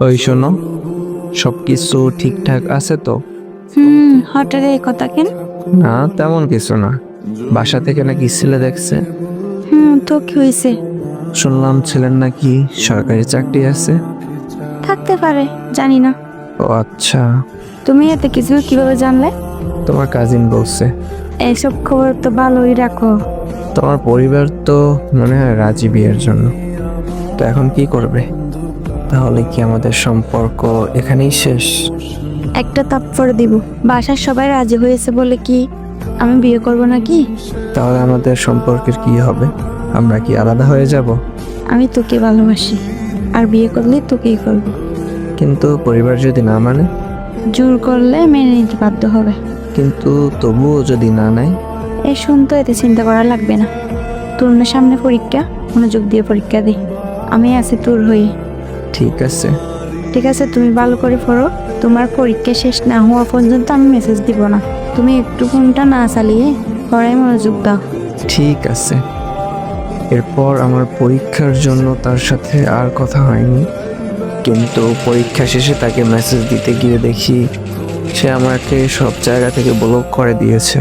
ওই শোনো, সবকিছু ঠিকঠাক আছে তো? হঠাৎ এই কথা কেন? না তেমন কিছু না। বাসা থেকে নাকি ছেলে দেখছে। তো কি হয়েছে? শুনলাম ছেলের নাকি সরকারি চাকরি আছে। থাকতে পারে, জানি না। ও আচ্ছা, তুমি এতে কিছু কিভাবে জানলে? তোমার কাজিন বলছে। এইসব খবর তো ভালোই রাখো। তোমার পরিবার তো মনে হয় রাজি বিয়ের জন্য। তো এখন কি করবে? তাহলে কি আমাদের সম্পর্ক এখানেই শেষ? একটা থাপ্পড় দিব। বাসার সবাই রাজি হয়েছে বলে কি আমি বিয়ে করব নাকি? তাহলে আমাদের সম্পর্কের কি হবে? আমরা কি আলাদা হয়ে যাব? আমি তোকে ভালোবাসি, আর বিয়ে করলে তোকেই করব। কিন্তু পরিবার যদি না মানে? জোর করলে মেনে নিতে বাধ্য হবে। কিন্তু তবুও যদি না নেয়? এই শুন, তো এতে চিন্তা করা লাগবে না। তোর না সামনে পরীক্ষা, মনোযোগ দিয়ে পরীক্ষা দে। আমি আছি তোর হয়ে। ঠিক আছে। ঠিক আছে, তুমি ভালো করে পড়ো। তোমার পরীক্ষা শেষ না হওয়া পর্যন্ত আমি মেসেজ দিব না। তুমি একটু ফোনটা না চালিয়ে পড়ায় মনোযোগ দাও। ঠিক আছে। এরপর আমার পরীক্ষার জন্য তার সাথে আর কথা হয়নি, কিন্তু পরীক্ষা শেষে তাকে মেসেজ দিতে গিয়ে দেখি সে আমাকে সব জায়গা থেকে ব্লক করে দিয়েছে।